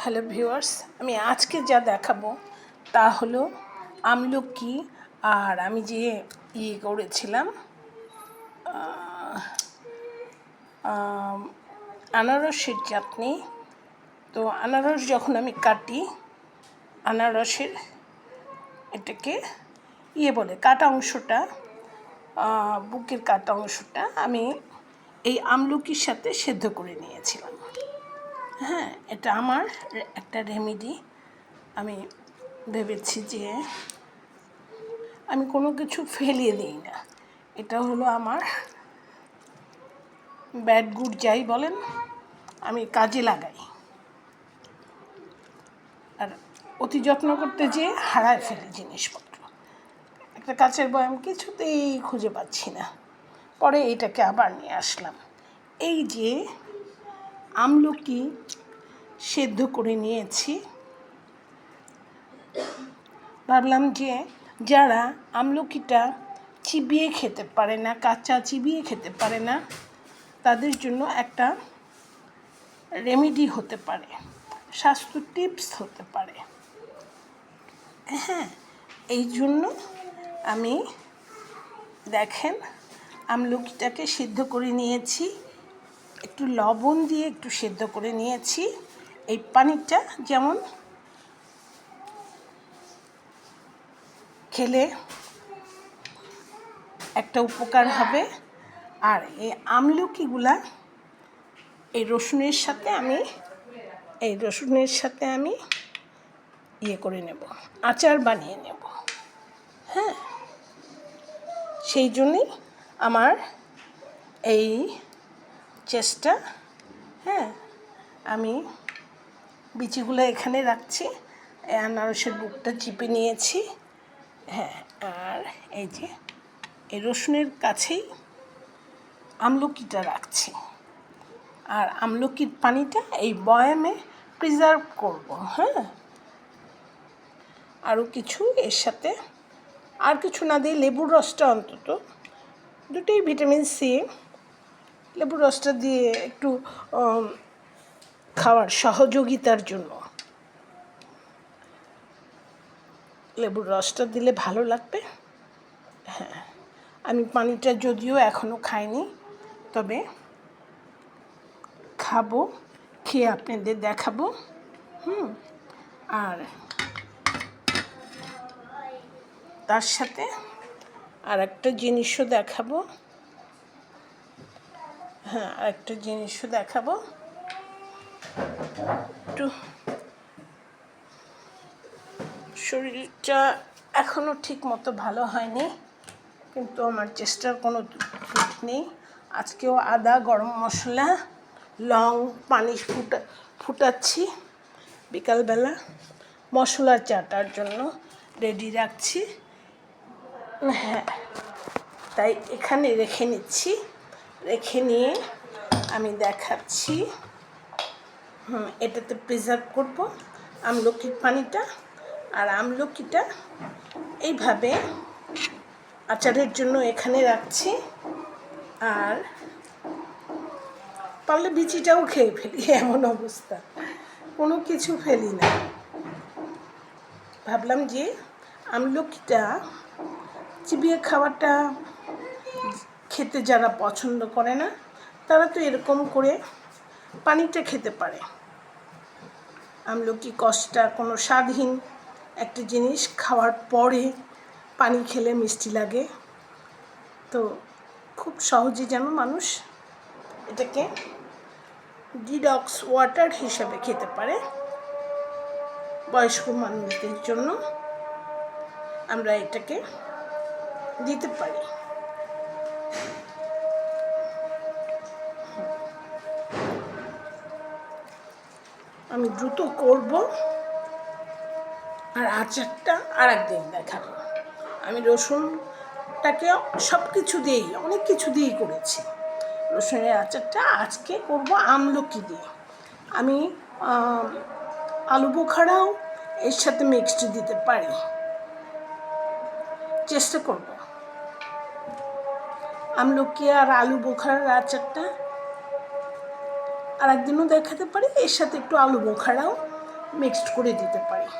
Hello viewers, আমি আজকে যা দেখাবো তা হলো আমলকি। আর আমি যে করেছিলাম আনারসের চাটনি। তো আনারস যখন আমি কাটি, আনারসের এটাকে বলে কাটা অংশটা, বুকের কাটা অংশটা আমি এই আমলকির সাথে সেদ্ধ করে নিয়েছিলাম। হ্যাঁ, এটা আমার একটা রেমেডি। আমি ভেবেছি যে আমি কোনো কিছু ফেলিয়ে দিই না। এটা হলো আমার ব্যাড গুড যাই বলেন, আমি কাজে লাগাই। আর অতি যত্ন করতে যেয়ে হারায় ফেলি জিনিসপত্র। একটা কাচের বয়াম কিছুতেই খুঁজে পাচ্ছি না, পরে এটাকে আবার নিয়ে আসলাম। এই যে আমলকি সেদ্ধ করে নিয়েছি, ভাবলাম যে যারা আমলকিটা চিবিয়ে খেতে পারে না, কাঁচা চিবিয়ে খেতে পারে না, তাদের জন্য একটা রেমেডি হতে পারে, স্বাস্থ্য টিপস হতে পারে। হ্যাঁ, এই জন্য আমি দেখেন আমলকিটাকে সিদ্ধ করে নিয়েছি, একটু লবণ দিয়ে একটু সিদ্ধ করে নিয়েছি। এই পানিটা যেমন খেলে একটা উপকার হবে, আর এই আমলকিগুলা এই রসুনের সাথে আমি করে নেব, আচার বানিয়ে নেব। হ্যাঁ, সেই জন্যই আমার এই চেষ্টা। হ্যাঁ, আমি বিচিগুলো এখানে রাখছি, আনারসের বুকটা চিপে নিয়েছি। হ্যাঁ, আর এই যে এই রসুনের কাছেই আমলকিটা রাখছি, আর আমলকির পানিটা এই বয়ামে প্রিজার্ভ করব। হ্যাঁ, আরও কিছু এর সাথে আর কিছু না দিয়ে লেবুর রসটা, অন্তত দুটোই ভিটামিন সি, লেবুর রসটা দিয়ে একটু খাওয়ার সহযোগিতার জন্য লেবুর রসটা দিলে ভালো লাগবে। হ্যাঁ, আমি পানিটা যদিও এখনও খাইনি, তবে খাবো, খেয়ে আপনাদের দেখাবো। আর তার সাথে আর একটা জিনিসও দেখাবো। হ্যাঁ, আরেকটা জিনিসও দেখাবো। একটু শরীরটা এখনও ঠিক মতো ভালো হয়নি, কিন্তু আমার চেষ্টার কোনো ত্রুটি নেই। আজকেও আদা, গরম মশলা, লং পানি ফুটাচ্ছি, বিকালবেলা মশলা চাটার জন্য রেডি রাখছি। হ্যাঁ, তাই এখানে রেখে নিচ্ছি, রেখে নিয়ে আমি দেখাচ্ছি। এটাতে প্রিজার্ভ করব আমলকির পানিটা, আর আমলকিটা এইভাবে আচারের জন্য এখানে রাখছি। আর পারলে বিচিটাও খেয়ে ফেলি, এমন অবস্থা, কোনো কিছু ফেলি না। ভাবলাম যে আমলকিটা চিবিয়ে খাওয়াটা খেতে যারা পছন্দ করে না, তারা তো এরকম করে পানিটা খেতে পারে। আমলকি কষটা কোনো স্বাদহীন একটা জিনিস, খাওয়ার পরে পানি খেলে মিষ্টি লাগে। তো খুব সহজে যেন মানুষ এটাকে ডিডক্স ওয়াটার হিসাবে খেতে পারে। বয়স্ক মানুষদের জন্য আমরা এটাকে দিতে পারি। আমি দ্রুত করব, আর আচারটা আর একদিন দেখাবো। আমি রসুনটাকে সব কিছু দিয়েই, অনেক কিছু দিয়েই করেছি। রসুনের আচারটা আজকে করব আমলকি দিয়ে। আমি আলু বোখারাও এর সাথে মিক্সড দিতে পারি, চেষ্টা করব। আমলকি আর আলু বোখারার আচারটা আর একদিনও দেখাতে পারি, এর সাথে একটু আলু বোখারাও মিক্সড করে দিতে পারি।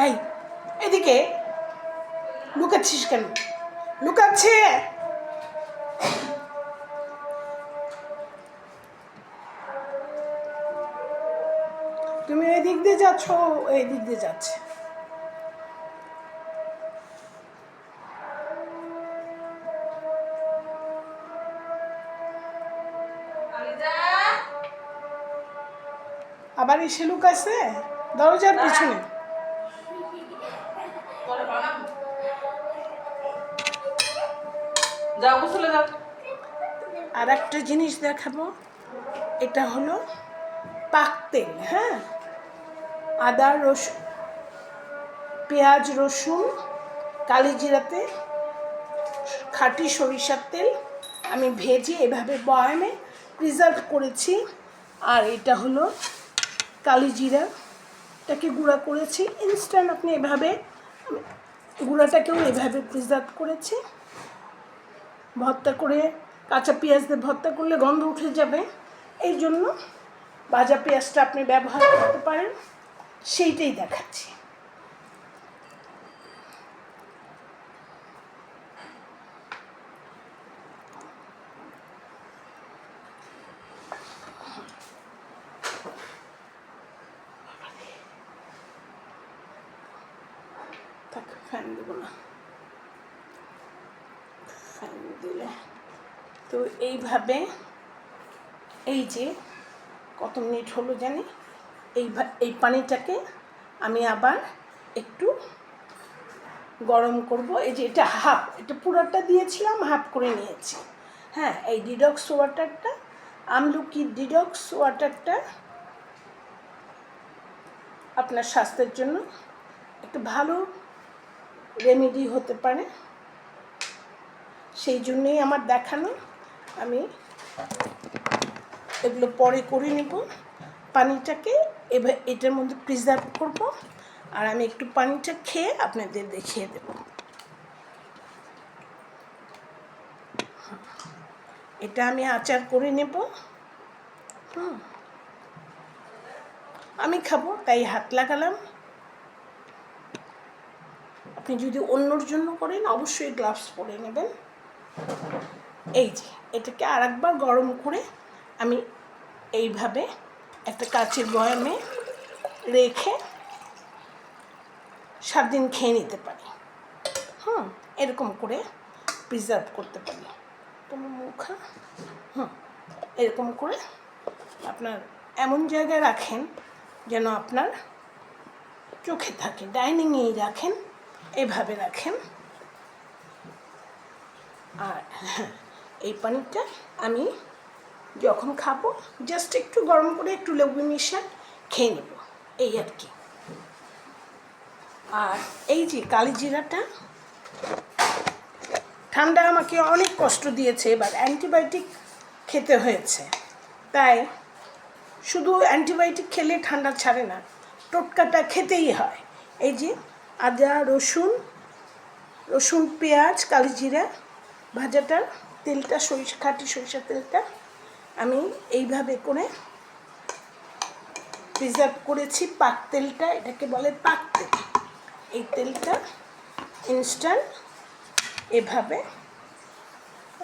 এই এদিকে লুকাচ্ছিস কেন? লুকাচ্ছে। তুমি এই দিক দিয়ে যাচ্ছ, এই দিক দিয়ে যাচ্ছে। আবার এসে লুকাইছে দরজার পিছনে। আর একটা জিনিস দেখাবো, এটা হলো পাক তেল। হ্যাঁ, আদা রসুন, পেঁয়াজ রসুন, কালিজিরাতে খাঁটি সরিষার তেল আমি ভেজে এভাবে বয়ামে প্রিজার্ভ করেছি। আর এটা হলো কালিজিরা, এটাকে গুঁড়া করেছি ইনস্ট্যান্ট। আপনি এভাবে গুঁড়াটাকেও এভাবে প্রিজার্ভ করেছি। ভর্তা করে কাঁচা পেঁয়াজ দিয়ে ভর্তা করলে গন্ধ উঠে যাবে, এই জন্য ভাজা পেঁয়াজটা আপনি ব্যবহার করতে পারেন, সেইটাই দেখাচ্ছি। ফ্যান দেবো না, ফ্যান দিলে তো এইভাবে, এই যে কত মিনিট হলো জানি, এই পানিটাকে আমি আবার একটু গরম করব। এই যে এটা হাফ, এটা পুরোটা দিয়েছিলাম, হাফ করে নিয়েছি। হ্যাঁ, এই ডিডক্স ওয়াটারটা, আমলকি ডিডক্স ওয়াটারটা আপনার স্বাস্থ্যের জন্য একটু ভালো রেমেডি হতে পারে, সেই জন্যই আমার দেখানো। আমি এগুলো পরে করে নেব। পানিটাকে এবার এটার মধ্যে প্রিজার্ভ করব, আর আমি একটু পানিটা খেয়ে আপনাদের দেখিয়ে দেব। এটা আমি আচার করে নেব। আমি খাবো তাই হাত লাগালাম। আপনি যদি অন্যর জন্য করেন অবশ্যই গ্লাভস পরে নেবেন। এই যে এটাকে আরেকবার গরম করে আমি এইভাবে একটা কাচের বয়ামে রেখে 7 দিন খেয়ে নিতে পারি। এরকম করে প্রিজার্ভ করতে পারি। তোমার মুখা এরকম করে আপনার এমন জায়গায় রাখেন যেন আপনার চোখে থাকে, ডাইনিংয়েই রাখেন, এভাবে রাখেন। আর এই পানিটা আমি যখন খাবো জাস্ট একটু গরম করে একটু লেবু মিশিয়ে খেয়ে নেব, এই আর কি। আর এই যে কালিজিরাটা, ঠান্ডা আমাকে অনেক কষ্ট দিয়েছে, এবার অ্যান্টিবায়োটিক খেতে হয়েছে, তাই শুধু অ্যান্টিবায়োটিক খেলে ঠান্ডা ছাড়ে না, টোটকাটা খেতেই হয়। এই যে আদা রসুন পেঁয়াজ কালিজিরা ভাজাটার তেলটা, খাঁটি সরিষার তেলটা আমি এইভাবে করে প্রিজার্ভ করেছি। পাক তেলটা, এটাকে বলে পাক তেল। এই তেলটা ইনস্ট্যান্ট এভাবে,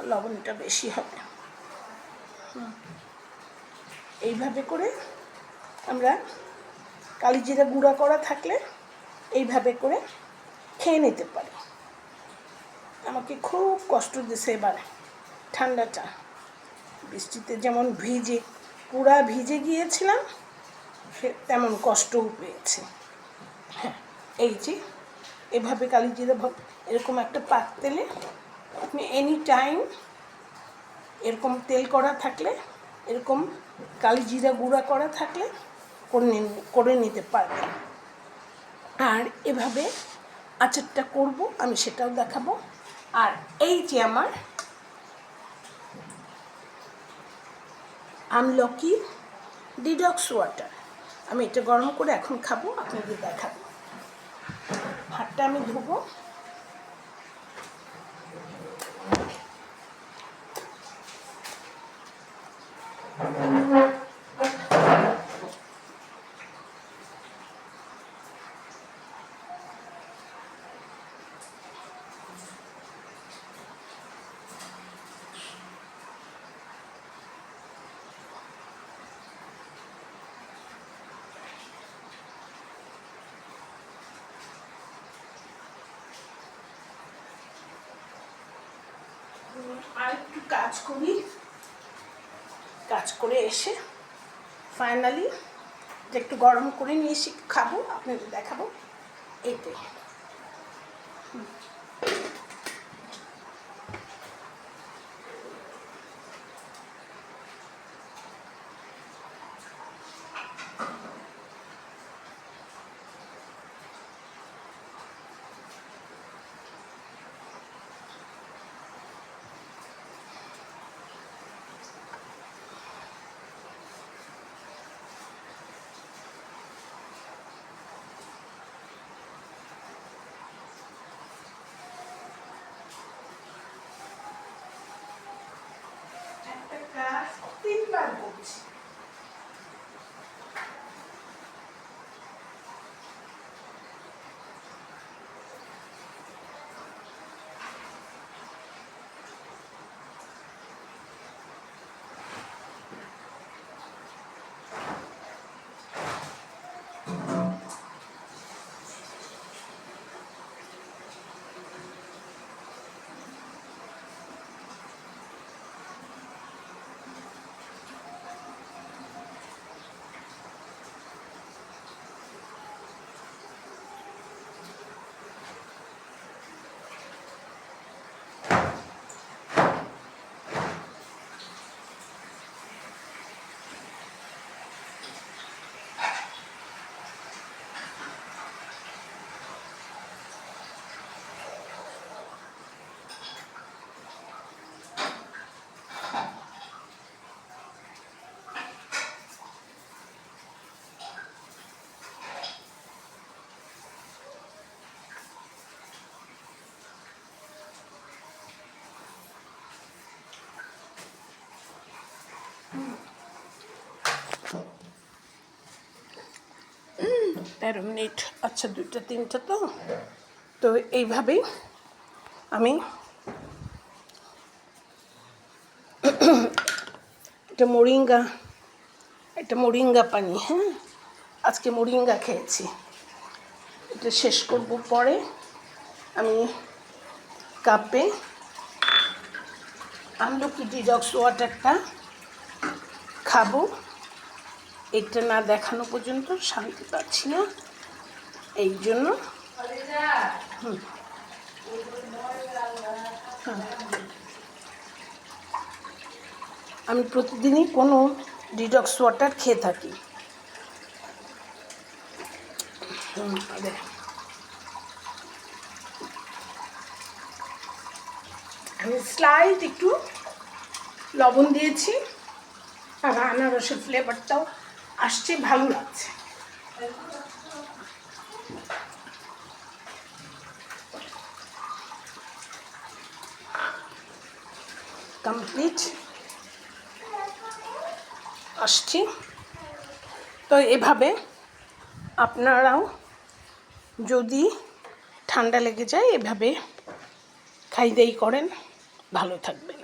লবণটা বেশি হবে, এইভাবে করে আমরা কালিজিরা গুঁড়া করা থাকলে এইভাবে করে খেয়ে নিতে পারি। আমাকে খুব কষ্ট দিয়েছে এবার ঠান্ডাটা, বৃষ্টিতে যেমন পুরা ভিজে গিয়েছিলাম, সে তেমন কষ্টও পেয়েছে। হ্যাঁ, এই যে এভাবে কালিজিরা এরকম একটা পাত্রেলে আপনি এনি টাইম এরকম তেল করা থাকলে, এরকম কালিজিরা গুঁড়া করা থাকলে করে নিতে পারবেন। আর এভাবে আচারটা করব, আমি সেটাও দেখাবো। আর এই যে আমার আমলকি ডিডক্স ওয়াটার, আমি এটা গরম করে এখন খাবো, আপনাদের দেখাবো। হাতটা আমি ধোবো। আর একটু কাজ করি, কাজ করে এসে ফাইনালি যে একটু গরম করে নিয়ে এসে খাবো, আপনাদের দেখাবো। এইটাই একটা কাজ 3বার করছি। তেরো মিনিট, আচ্ছা 2টা 3টা তো এইভাবেই আমি এটা মোরিঙ্গা পানি, হ্যাঁ আজকে মোরিঙ্গা খেয়েছি। এটা শেষ করব, পরে আমি কাপে আমলকি ডিডক্স ওয়াটারটা খাবো। এটা না দেখানো পর্যন্ত শান্তি পাচ্ছি না, এই জন্য আমি প্রতিদিনই কোনো ডিডক্স ওয়াটার খেয়ে থাকি। আমি স্লাইড একটু লবণ দিয়েছি, আর আনারসের ফ্লেভারটাও আসছে, ভালো লাগছে। কমপ্লিট আসছি। তো এভাবে আপনারাও যদি ঠান্ডা লেগে যায় এভাবে খাই দাই করেন, ভালো থাকবেন।